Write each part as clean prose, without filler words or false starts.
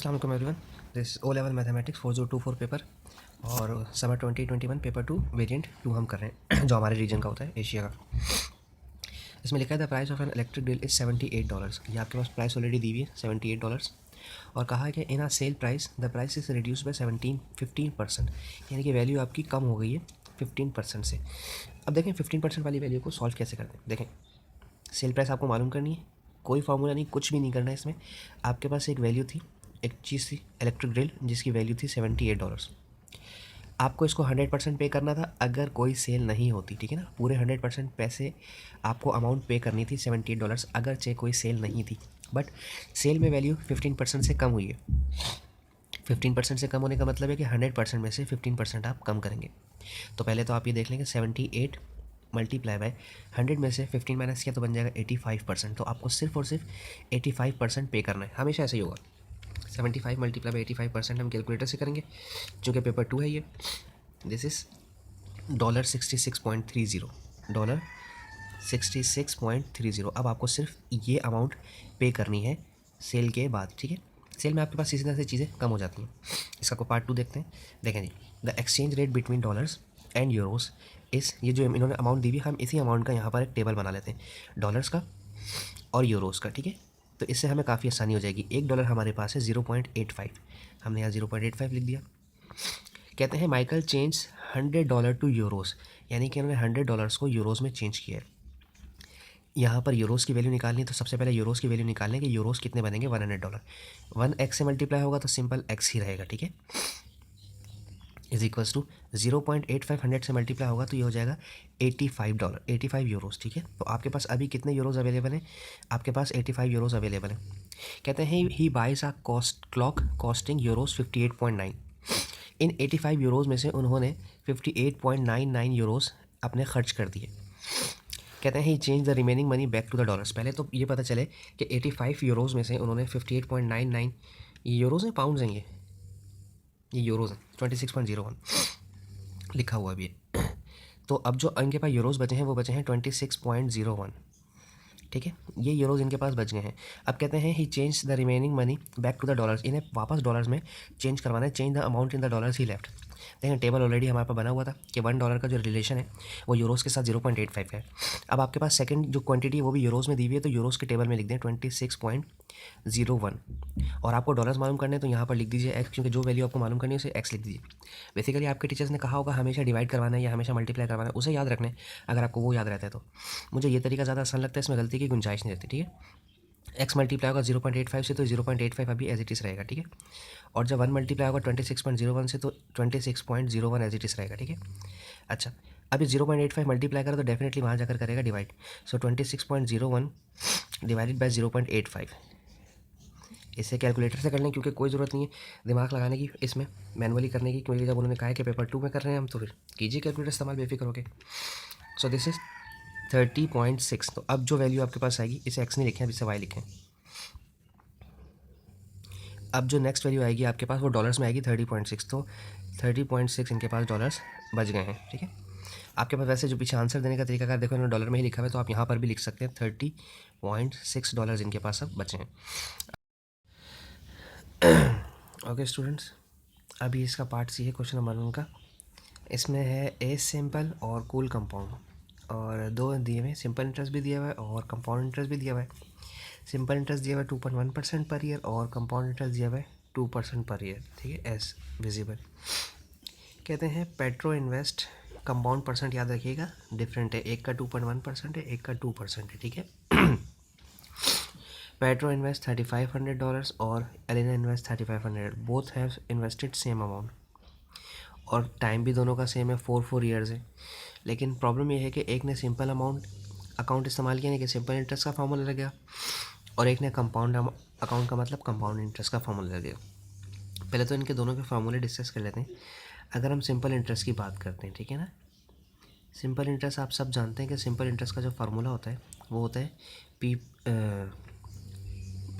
अस्सलाम वालेकुम everyone. This O level mathematics 4024 paper और समर 2021 पेपर 2 वेरिएंट 2 हम कर रहे हैं जो हमारे रीजन का होता है, एशिया का। इसमें लिखा है the price of an electric drill is $78। ये आपके पास प्राइस ऑलरेडी दी हुई है $78 और कहा है कि in a sale price the price is reduce by 15%, यानी कि वैल्यू आपकी कम हो गई है 15% से। अब देखें 15% वाली वैल्यू को सॉल्व कैसे करते हैं। देखें, सेल प्राइस आपको मालूम करनी है, कोई फार्मूला नहीं, कुछ भी नहीं करना है इसमें। आपके पास एक वैल्यू थी, एक चीज़ थी इलेक्ट्रिक ड्रिल जिसकी वैल्यू थी $78। आपको इसको 100% पे करना था अगर कोई सेल नहीं होती, ठीक है ना। पूरे 100% पैसे आपको अमाउंट पे करनी थी $78 अगर चाहे कोई सेल नहीं थी। बट सेल में वैल्यू 15% से कम हुई है। 15% से कम होने का मतलब है कि 100% में से 15% आप कम करेंगे। तो पहले तो आप ये देख लेंगे 78 मल्टीप्लाई बाय 100 में से 15 माइनस किया तो बन जाएगा 85%। तो आपको सिर्फ और सिर्फ 85% पे करना है, हमेशा ऐसे ही होगा। 75 मल्टीप्लाई बाई 85% हम कैलकुलेटर से करेंगे, चूँकि पेपर 2 है ये। This is $66.30, $66.30। अब आपको सिर्फ ये अमाउंट पे करनी है सेल के बाद, ठीक है। सेल में आपके पास इसी तरह से चीज़ें कम हो जाती हैं। इसका को पार्ट 2 देखते हैं। देखें जी, the exchange rate between dollars and euros is, ये जो इन्होंने अमाउंट दी हुई, हम इसी अमाउंट का यहाँ पर एक टेबल बना लेते हैं, डॉलर्स का और यूरोस का, ठीक है। तो इससे हमें काफ़ी आसानी हो जाएगी। $1 हमारे पास है 0.85, हमने यहाँ 0.85 लिख दिया। कहते हैं माइकल चेंज $100 टू यूरोस, यानी कि उन्होंने $100 को यूरोस में चेंज किया है। यहाँ पर यूरोस की वैल्यू निकालनी है, तो सबसे पहले यूरोस की वैल्यू निकालने कि यूरोस कितने बनेंगे $100। 1x से मल्टीप्लाई होगा तो सिंपल x ही रहेगा, ठीक है। इज इक्वल्स टू 0.85 100 से मल्टीप्लाई होगा तो ये हो जाएगा $85, 85 यूरोस, ठीक है। तो आपके पास अभी कितने यूरोस अवेलेबल हैं? आपके पास 85 यूरोस अवेलेबल हैं। कहते हैं he buys a clock costing euros 58.9। इन 85 यूरोस में से उन्होंने 58.99 यूरोस अपने खर्च कर दिए। कहते हैं ही change the remaining money back to the dollars. पहले तो ये पता चले कि 85 यूरोस में से उन्होंने 58.99, ये यूरोस हैं पाउंड्स हैं, ये यूरोस हैं, 26.01 लिखा हुआ भी है। तो अब जो इनके पास यूरोस बचे हैं वो बचे हैं 26.01, ठीक है। ये यूरोस इनके पास बच गए हैं। अब कहते हैं ही change the remaining money back to the dollars, इन्हें वापस डॉलर्स में चेंज करवाना है। Change the amount in the dollars ही लेफ्ट। देखें टेबल ऑलरेडी हमारे पास बना हुआ था कि $1 का जो रिलेशन है वो यूरोस के साथ 0.85 है। अब आपके पास सेकंड जो क्वांटिटी है वो भी यूरोस में दी हुई है, तो यूरोस के टेबल में लिख दें 26.01 और आपको डॉलर्स मालूम करने हैं तो यहाँ पर लिख दीजिए एक्स, क्योंकि जो वैल्यू आपको मालूम करनी है उसे एक्स लिख दीजिए। बेसिकली आपके टीचर्स ने कहा होगा हमेशा डिवाइड करवाना है या हमेशा मल्टीप्लाई करवाना है, उसे याद रखना है अगर आपको वो याद रहता है तो। मुझे ये तरीका ज़्यादा आसान लगता है, इसमें गलती की गुंजाइश नहीं रहती, ठीक है। एक्स मल्टीप्लाई होगा 0.85 से तो 0.85 अभी एज इट इज़ रहेगा, ठीक है। और जब 1 मल्टीप्लाई होगा 26.01 से तो 26.01 एज इट इज़ रहेगा, ठीक है। अच्छा, अभी 0.85 मल्टीप्लाई करें तो डेफिनेटली वहाँ जाकर करेगा डिवाइड। सो 26.01 डिवाइडेड बाय 0.85, इसे कैलकुलेटर से कर लें क्योंकि कोई ज़रूरत नहीं है दिमाग लगाने की, इसमें मैनुअली करने की, क्योंकि जब उन्होंने कहा है कि पेपर 2 में कर रहे हैं हम तो फिर कीजिए कैलकुलेटर इस्तेमाल बेफिक्र होके। So this is 30.6। तो अब जो वैल्यू आपके पास आएगी, इसे एक्स नहीं लिखें, अब इसे वाई लिखें। अब जो नेक्स्ट वैल्यू आएगी आपके पास वो डॉलर्स में आएगी 30.6, तो 30.6 इनके पास डॉलर्स बच गए हैं, ठीक है। आपके पास वैसे जो पीछे आंसर देने का तरीका अगर देखो इन्होंने डॉलर में ही लिखा हुआ है तो आप यहाँ पर भी लिख सकते हैं $30.6 इनके पास अब बचे हैं। ओके स्टूडेंट्स, अभी इसका पार्ट सी है क्वेश्चन नंबर 1 का। इसमें है ए सिंपल और कूल कंपाउंड, और दो दिए हुए, सिंपल इंटरेस्ट भी दिया हुआ है और कंपाउंड इंटरेस्ट भी दिया हुआ है। सिंपल इंटरेस्ट दिया हुआ है 2.1% पर ईयर और कंपाउंड इंटरेस्ट दिया हुआ है 2% पर ईयर, ठीक है, एज विजिबल। कहते हैं पेट्रो इन्वेस्ट, कंपाउंड परसेंट याद रखिएगा डिफरेंट है, एक का 2.1% है, एक का 2% है, ठीक है। पेट्रो इन्वेस्ट $3500 और Elina invest 3500, both have invested same amount और टाइम भी दोनों का सेम है, 4 ईयर्स है। लेकिन प्रॉब्लम ये है कि एक ने सिंपल अमाउंट अकाउंट इस्तेमाल किया, यानी कि सिंपल इंटरेस्ट का फार्मूला लग गया, और एक ने कंपाउंड अकाउंट का मतलब कंपाउंड इंटरेस्ट का फार्मूला लग गया। पहले तो इनके दोनों के फार्मूले डिस्कस कर लेते हैं। अगर हम सिंपल इंटरेस्ट की बात करते हैं, ठीक है ना, सिंपल इंटरेस्ट आप सब जानते हैं कि सिंपल इंटरेस्ट का जो फार्मूला होता है वो होता है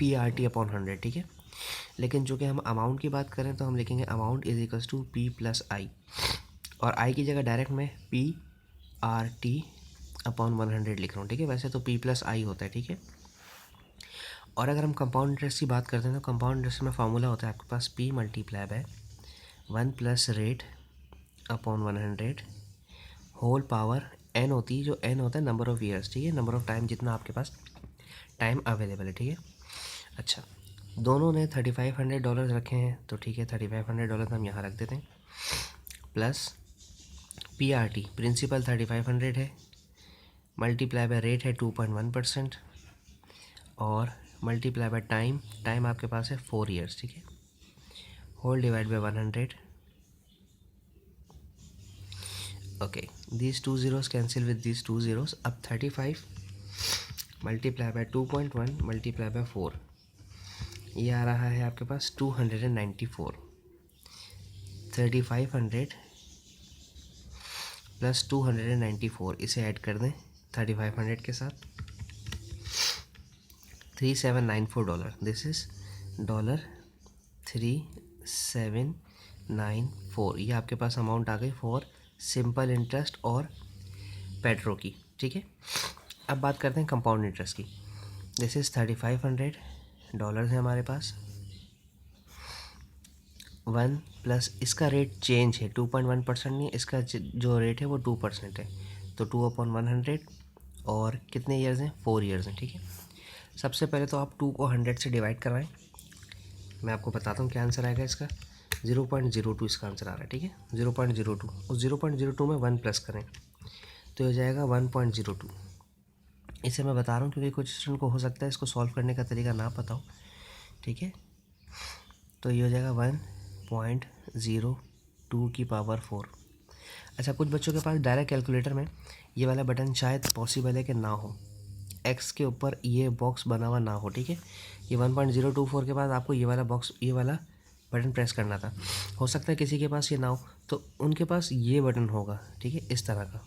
PRT/100, ठीक है। लेकिन जो कि हम अमाउंट की बात करें तो हम लिखेंगे amount is equals to P+I, और I की जगह डायरेक्ट मैं PRT/100 लिख रहा हूँ, ठीक है। वैसे तो P+I होता है, ठीक है। और अगर हम कंपाउंड इंटरेस्ट की बात करते हैं तो कंपाउंड इंटरेस्ट में फार्मूला होता है आपके पास P multiply by 1 plus rate upon 100 whole power n होती है, जो n होता है नंबर ऑफ़ ईयर्स, ठीक है, नंबर ऑफ़ टाइम जितना आपके पास टाइम अवेलेबल है, ठीक है। अच्छा, दोनों ने $3500 रखे हैं, तो ठीक है, $3500 हम यहाँ रख देते हैं, प्लस PRT प्रिंसिपल 3500 है, मल्टीप्लाई बाय रेट है 2.1% और मल्टीप्लाई बाय टाइम आपके पास है 4 ईयर्स, ठीक है, whole divide by 100. Okay, these two zeros cancel with these two zeros. अब 35 मल्टीप्लाई बाय 2.1 मल्टीप्लाई बाय 4, ये आ रहा है आपके पास 294. 3500 प्लस 294, इसे ऐड कर दें 3500 के साथ, $3794. This is $3794. ये आपके पास अमाउंट आ गई फॉर सिंपल इंटरेस्ट और पेट्रो की, ठीक है। अब बात करते हैं कंपाउंड इंटरेस्ट की। दिस इज़ $3500 है हमारे पास, 1 प्लस इसका रेट चेंज है 2.1% नहीं, इसका जो रेट है वो 2% है, तो 2/100 और कितने ईयर्स हैं, 4 ईयर्स हैं, ठीक है। सबसे पहले तो आप 2 को 100 से डिवाइड करवाएं, मैं आपको बताता हूँ क्या आंसर आएगा इसका। 0.02 इसका आंसर आ रहा है, ठीक है, 0.02। उस 0.02 में 1 प्लस करें तो हो जाएगा 1.02। इसे मैं बता रहा हूँ क्योंकि कुछ स्टूडेंट को हो सकता है इसको सॉल्व करने का तरीका ना पता हो, ठीक है। तो ये हो जाएगा 1.02 की पावर 4। अच्छा, कुछ बच्चों के पास डायरेक्ट कैलकुलेटर में ये वाला बटन शायद पॉसिबल है कि ना हो, एक्स के ऊपर ये बॉक्स बना हुआ ना हो, ठीक है। ये 1.024 के बाद आपको ये वाला बटन प्रेस करना था। हो सकता है किसी के पास ये ना हो, तो उनके पास ये बटन होगा, ठीक है, इस तरह का,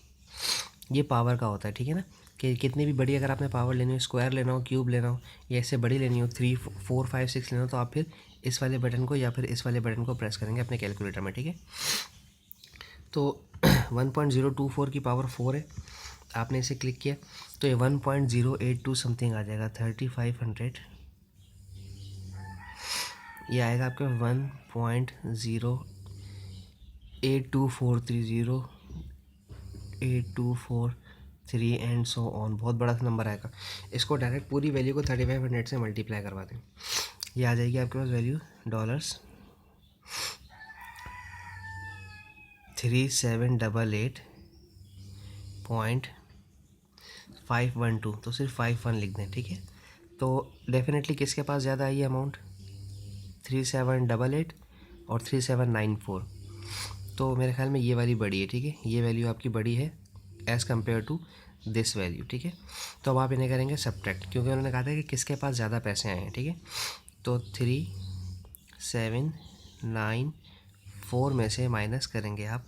ये पावर का होता है, ठीक है ना, कि कितनी भी बड़ी अगर आपने पावर लेनी हो, स्क्वायर लेना हो, क्यूब लेना हो, या ऐसे बड़ी लेनी हो 3, 4, 5, 6 लेना हो, तो आप फिर इस वाले बटन को या फिर इस वाले बटन को प्रेस करेंगे अपने कैलकुलेटर में, ठीक है। तो 1.024 की पावर 4 है, आपने इसे क्लिक किया तो ये 1.082 समथिंग आ जाएगा, 3500, ये आएगा आपका 1.08243, 8243 एंड सो ऑन, बहुत बड़ा नंबर आएगा। इसको डायरेक्ट पूरी वैल्यू को 3500 से मल्टीप्लाई करवा दें, ये आ जाएगी आपके पास वैल्यू $3788.512, तो सिर्फ 51 लिख दें, ठीक है। तो डेफिनेटली किसके पास ज़्यादा आई है अमाउंट, 3788 और 3794, तो मेरे ख्याल में ये वाली बड़ी है, ठीक है, ये वैल्यू आपकी बड़ी है as compare to this value, ठीक है। तो अब आप इन्हें करेंगे सब्ट्रैक्ट, क्योंकि उन्होंने कहा था कि किसके पास ज़्यादा पैसे आए हैं, ठीक है। तो 3794 में से माइनस करेंगे आप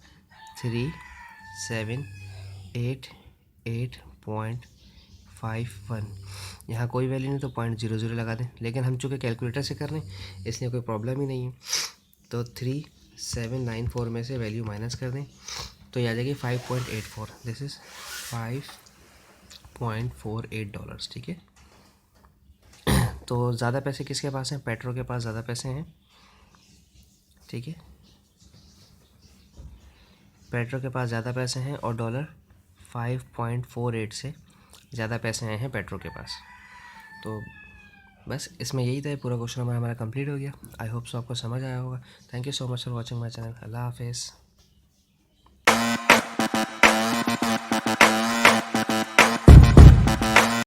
3788.51, यहाँ कोई वैल्यू नहीं तो 0.00 लगा दें, लेकिन हम चूँकि कैलकुलेटर से कर रहे हैं इसलिए कोई प्रॉब्लम ही नहीं है। तो 3794 में से वैल्यू माइनस कर दें तो ये आ जाएगी 5.84, दिस इज़ $5.48, ठीक है। तो ज़्यादा पैसे किसके पास हैं, पेट्रो के पास ज़्यादा पैसे हैं, ठीक है, पेट्रो के पास ज़्यादा पैसे हैं और $5.48 से ज़्यादा पैसे आए हैं पेट्रो के पास। तो बस इसमें यही था, पूरा क्वेश्चन हमारा कंप्लीट हो गया। आई होप सो आपको समझ आया होगा। Thank you so much for watching my channel. अल्लाह हाफिज़।